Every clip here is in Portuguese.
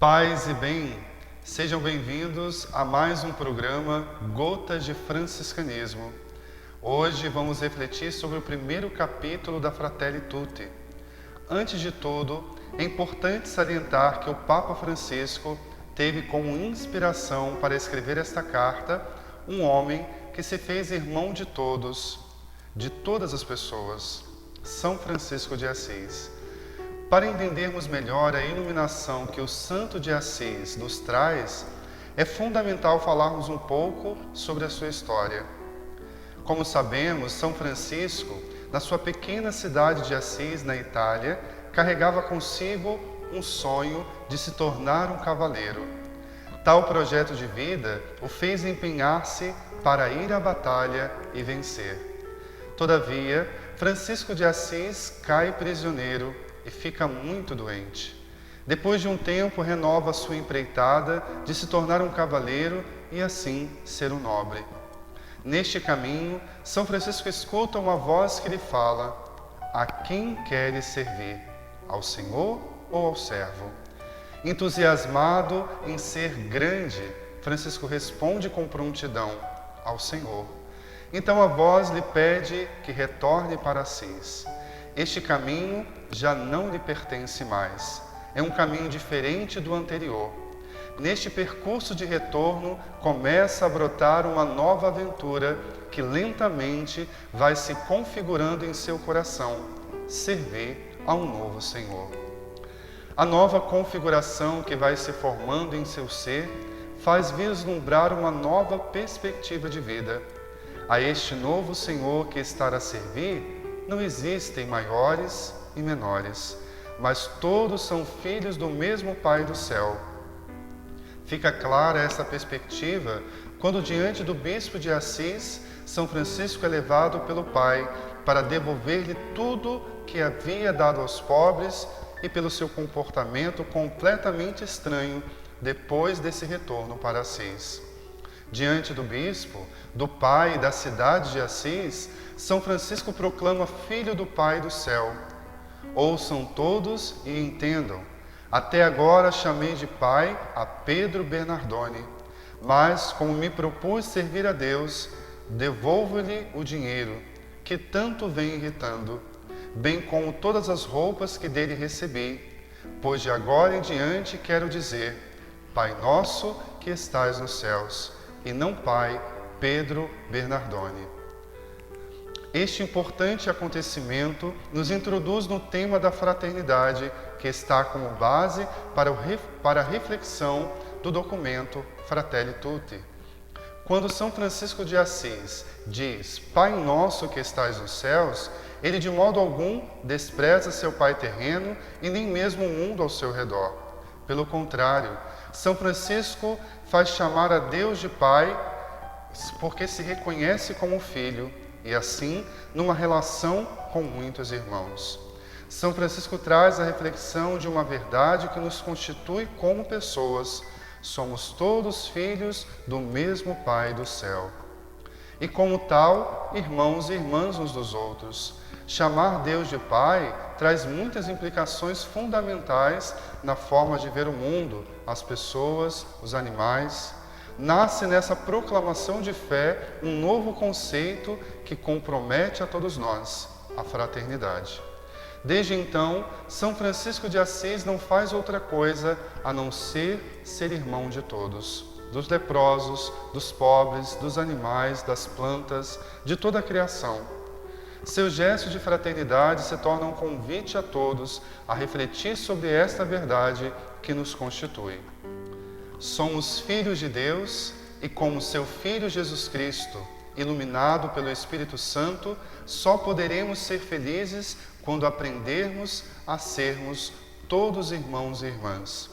Paz e bem, sejam bem-vindos a mais um programa Gotas de Franciscanismo. Hoje vamos refletir sobre o primeiro capítulo da Fratelli Tutti. Antes de tudo, é importante salientar que o Papa Francisco teve como inspiração para escrever esta carta um homem que se fez irmão de todos, de todas as pessoas, São Francisco de Assis. Para entendermos melhor a iluminação que o Santo de Assis nos traz, é fundamental falarmos um pouco sobre a sua história. Como sabemos, São Francisco, na sua pequena cidade de Assis, na Itália, carregava consigo um sonho de se tornar um cavaleiro. Tal projeto de vida o fez empenhar-se para ir à batalha e vencer. Todavia, Francisco de Assis cai prisioneiro e fica muito doente. Depois de um tempo, renova sua empreitada de se tornar um cavaleiro e assim ser um nobre. Neste caminho, São Francisco escuta uma voz que lhe fala: a quem queres servir? Ao Senhor ou ao servo? Entusiasmado em ser grande, Francisco responde com prontidão: ao Senhor. Então a voz lhe pede que retorne para Assis. Este caminho já não lhe pertence mais. É um caminho diferente do anterior. Neste percurso de retorno, começa a brotar uma nova aventura que lentamente vai se configurando em seu coração: servir a um novo Senhor. A nova configuração que vai se formando em seu ser faz vislumbrar uma nova perspectiva de vida. A este novo Senhor que está a servir, não existem maiores e menores, mas todos são filhos do mesmo Pai do céu. Fica clara essa perspectiva quando, diante do bispo de Assis, São Francisco é levado pelo Pai para devolver-lhe tudo que havia dado aos pobres e pelo seu comportamento completamente estranho depois desse retorno para Assis. Diante do bispo, do Pai e da cidade de Assis, São Francisco proclama filho do Pai do céu. Ouçam todos e entendam. Até agora chamei de pai a Pedro Bernardoni, mas como me propus servir a Deus, devolvo-lhe o dinheiro, que tanto vem irritando, bem como todas as roupas que dele recebi, pois de agora em diante quero dizer: Pai nosso que estais nos céus, e não Pai Pedro Bernardoni. Este importante acontecimento nos introduz no tema da fraternidade, que está como base para a reflexão do documento Fratelli Tutti. Quando São Francisco de Assis diz Pai nosso que estais nos céus, ele de modo algum despreza seu pai terreno e nem mesmo o mundo ao seu redor. Pelo contrário, São Francisco faz chamar a Deus de Pai porque se reconhece como filho e assim numa relação com muitos irmãos. São Francisco traz a reflexão de uma verdade que nos constitui como pessoas. Somos todos filhos do mesmo Pai do céu. E como tal, irmãos e irmãs uns dos outros. Chamar Deus de Pai traz muitas implicações fundamentais na forma de ver o mundo, as pessoas, os animais. Nasce nessa proclamação de fé um novo conceito que compromete a todos nós, a fraternidade. Desde então, São Francisco de Assis não faz outra coisa a não ser irmão de todos, dos leprosos, dos pobres, dos animais, das plantas, de toda a criação. Seu gesto de fraternidade se torna um convite a todos a refletir sobre esta verdade que nos constitui. Somos filhos de Deus e, como seu Filho Jesus Cristo, iluminado pelo Espírito Santo, só poderemos ser felizes quando aprendermos a sermos todos irmãos e irmãs.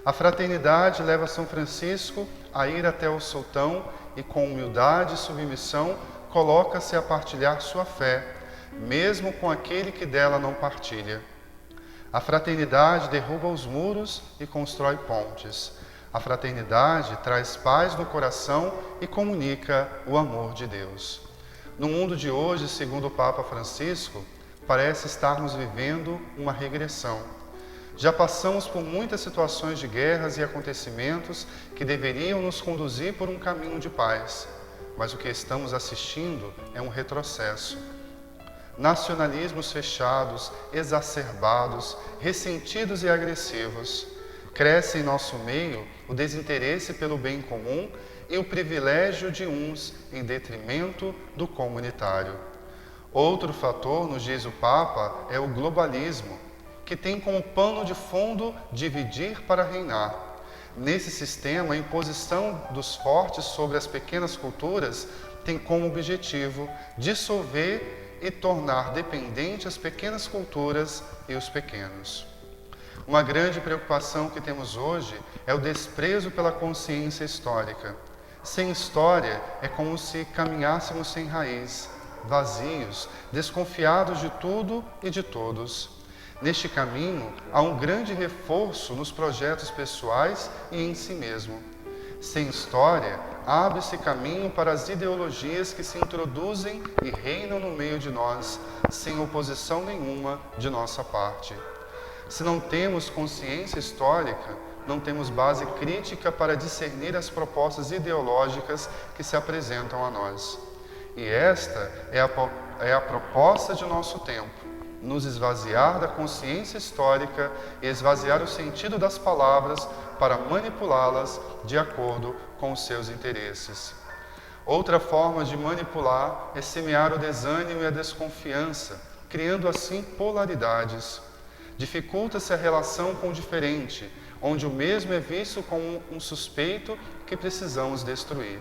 A fraternidade leva São Francisco a ir até o sultão e, com humildade e submissão, coloca-se a partilhar sua fé, mesmo com aquele que dela não partilha. A fraternidade derruba os muros e constrói pontes. A fraternidade traz paz no coração e comunica o amor de Deus. No mundo de hoje, segundo o Papa Francisco, parece estarmos vivendo uma regressão. Já passamos por muitas situações de guerras e acontecimentos que deveriam nos conduzir por um caminho de paz, mas o que estamos assistindo é um retrocesso. Nacionalismos fechados, exacerbados, ressentidos e agressivos. Cresce em nosso meio o desinteresse pelo bem comum e o privilégio de uns em detrimento do comunitário. Outro fator, nos diz o Papa, é o globalismo, que tem como pano de fundo dividir para reinar. Nesse sistema, a imposição dos fortes sobre as pequenas culturas tem como objetivo dissolver e tornar dependentes as pequenas culturas e os pequenos. Uma grande preocupação que temos hoje é o desprezo pela consciência histórica. Sem história, é como se caminhássemos sem raiz, vazios, desconfiados de tudo e de todos. Neste caminho, há um grande reforço nos projetos pessoais e em si mesmo. Sem história, abre-se caminho para as ideologias que se introduzem e reinam no meio de nós, sem oposição nenhuma de nossa parte. Se não temos consciência histórica, não temos base crítica para discernir as propostas ideológicas que se apresentam a nós. E esta é a proposta de nosso tempo, nos esvaziar da consciência histórica e esvaziar o sentido das palavras para manipulá-las de acordo com os seus interesses. Outra forma de manipular é semear o desânimo e a desconfiança, criando assim polaridades. Dificulta-se a relação com o diferente, onde o mesmo é visto como um suspeito que precisamos destruir.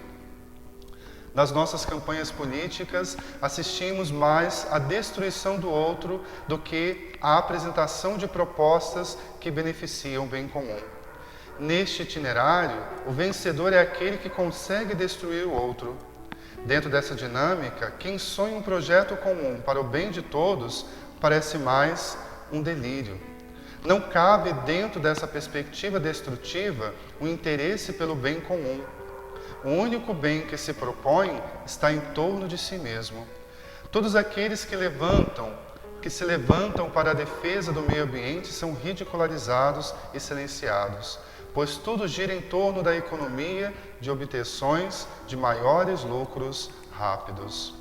Nas nossas campanhas políticas, assistimos mais à destruição do outro do que à apresentação de propostas que beneficiam o bem comum. Neste itinerário, o vencedor é aquele que consegue destruir o outro. Dentro dessa dinâmica, quem sonha um projeto comum para o bem de todos parece mais um delírio. Não cabe dentro dessa perspectiva destrutiva o interesse pelo bem comum. O único bem que se propõe está em torno de si mesmo. Todos aqueles que se levantam para a defesa do meio ambiente são ridicularizados e silenciados, pois tudo gira em torno da economia de obtenções de maiores lucros rápidos.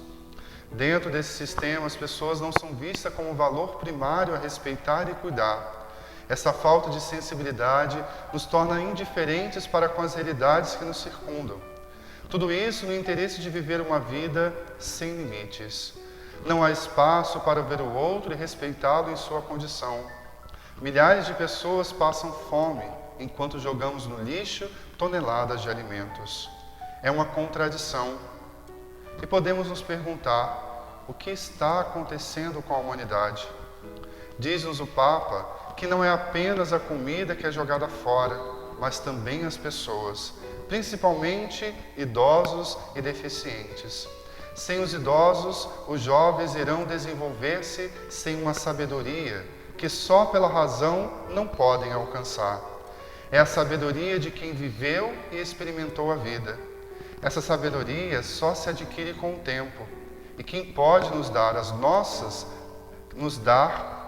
Dentro desse sistema, as pessoas não são vistas como valor primário a respeitar e cuidar. Essa falta de sensibilidade nos torna indiferentes para com as realidades que nos circundam. Tudo isso no interesse de viver uma vida sem limites. Não há espaço para ver o outro e respeitá-lo em sua condição. Milhares de pessoas passam fome, enquanto jogamos no lixo toneladas de alimentos. É uma contradição. E podemos nos perguntar, o que está acontecendo com a humanidade? Diz-nos o Papa que não é apenas a comida que é jogada fora, mas também as pessoas, principalmente idosos e deficientes. Sem os idosos, os jovens irão desenvolver-se sem uma sabedoria que só pela razão não podem alcançar. É a sabedoria de quem viveu e experimentou a vida. Essa sabedoria só se adquire com o tempo, e quem pode nos dar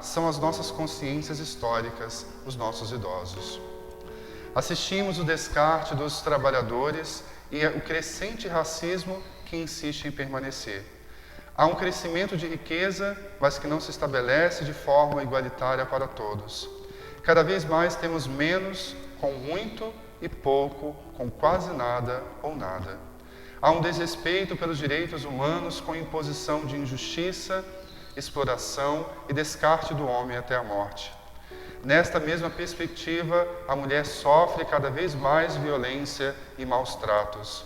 são as nossas consciências históricas, os nossos idosos. Assistimos o descarte dos trabalhadores e o crescente racismo que insiste em permanecer. Há um crescimento de riqueza, mas que não se estabelece de forma igualitária para todos. Cada vez mais temos menos com muito e pouco com quase nada ou nada. Há um desrespeito pelos direitos humanos com imposição de injustiça, exploração e descarte do homem até a morte. Nesta mesma perspectiva, a mulher sofre cada vez mais violência e maus tratos.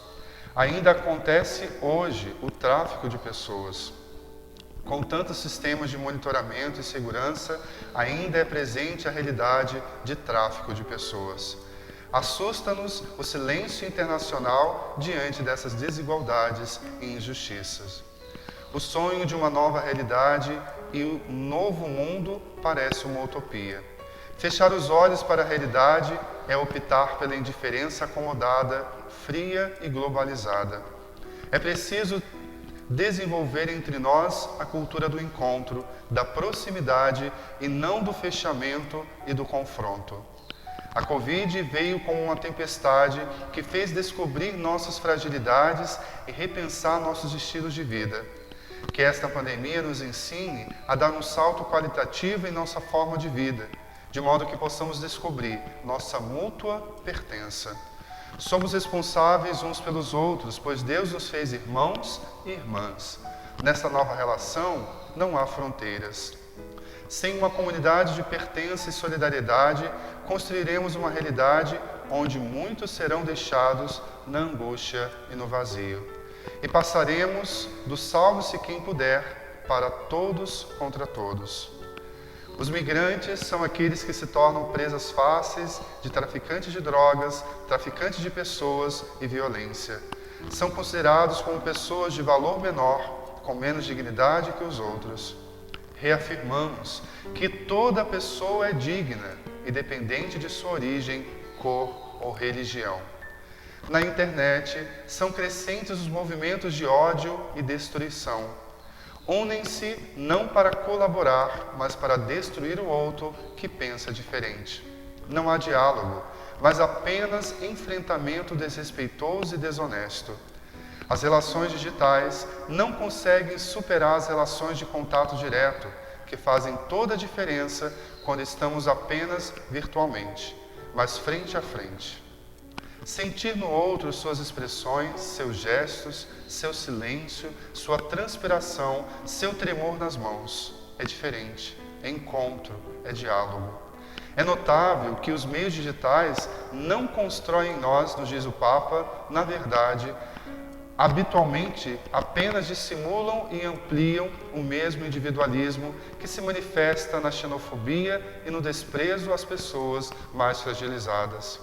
Ainda acontece hoje o tráfico de pessoas. Com tantos sistemas de monitoramento e segurança, ainda é presente a realidade de tráfico de pessoas. Assusta-nos o silêncio internacional diante dessas desigualdades e injustiças. O sonho de uma nova realidade e o novo mundo parece uma utopia. Fechar os olhos para a realidade é optar pela indiferença acomodada, fria e globalizada. É preciso desenvolver entre nós a cultura do encontro, da proximidade e não do fechamento e do confronto. A Covid veio como uma tempestade que fez descobrir nossas fragilidades e repensar nossos estilos de vida. Que esta pandemia nos ensine a dar um salto qualitativo em nossa forma de vida, de modo que possamos descobrir nossa mútua pertença. Somos responsáveis uns pelos outros, pois Deus nos fez irmãos e irmãs. Nessa nova relação não há fronteiras. Sem uma comunidade de pertença e solidariedade, construiremos uma realidade onde muitos serão deixados na angústia e no vazio. E passaremos do salve-se quem puder para todos contra todos. Os migrantes são aqueles que se tornam presas fáceis de traficantes de drogas, traficantes de pessoas e violência. São considerados como pessoas de valor menor, com menos dignidade que os outros. Reafirmamos que toda pessoa é digna, independente de sua origem, cor ou religião. Na internet, são crescentes os movimentos de ódio e destruição. Unem-se não para colaborar, mas para destruir o outro que pensa diferente. Não há diálogo, mas apenas enfrentamento desrespeitoso e desonesto. As relações digitais não conseguem superar as relações de contato direto, que fazem toda a diferença quando estamos apenas virtualmente, mas frente a frente. Sentir no outro suas expressões, seus gestos, seu silêncio, sua transpiração, seu tremor nas mãos. É diferente, é encontro, é diálogo. É notável que os meios digitais não constroem em nós, nos diz o Papa, na verdade, habitualmente apenas dissimulam e ampliam o mesmo individualismo que se manifesta na xenofobia e no desprezo às pessoas mais fragilizadas.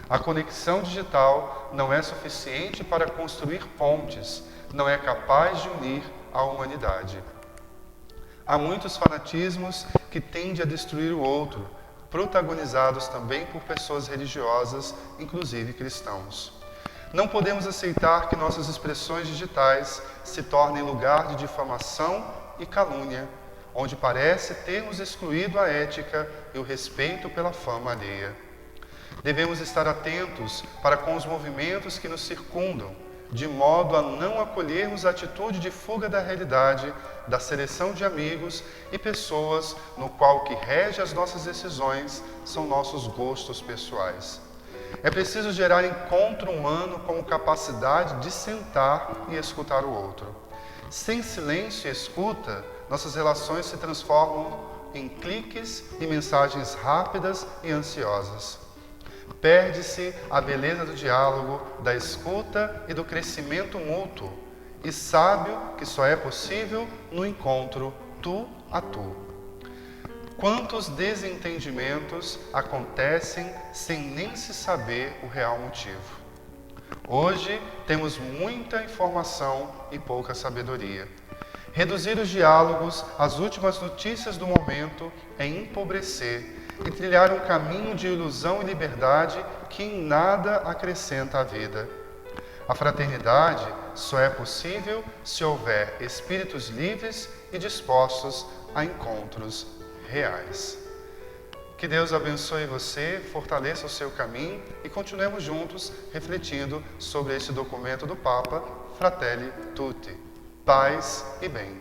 A conexão digital não é suficiente para construir pontes, não é capaz de unir a humanidade. Há muitos fanatismos que tendem a destruir o outro, protagonizados também por pessoas religiosas, inclusive cristãos. Não podemos aceitar que nossas expressões digitais se tornem lugar de difamação e calúnia, onde parece termos excluído a ética e o respeito pela fama alheia. Devemos estar atentos para com os movimentos que nos circundam, de modo a não acolhermos a atitude de fuga da realidade, da seleção de amigos e pessoas no qual o que rege as nossas decisões são nossos gostos pessoais. É preciso gerar encontro humano como capacidade de sentar e escutar o outro. Sem silêncio e escuta, nossas relações se transformam em cliques e mensagens rápidas e ansiosas. Perde-se a beleza do diálogo, da escuta e do crescimento mútuo, e sábio que só é possível no encontro tu a tu. Quantos desentendimentos acontecem sem nem se saber o real motivo? Hoje temos muita informação e pouca sabedoria. Reduzir os diálogos às últimas notícias do momento é empobrecer e trilhar um caminho de ilusão e liberdade que em nada acrescenta à vida. A fraternidade só é possível se houver espíritos livres e dispostos a encontros reais. Que Deus abençoe você, fortaleça o seu caminho e continuemos juntos refletindo sobre este documento do Papa, Fratelli Tutti. Paz e bem.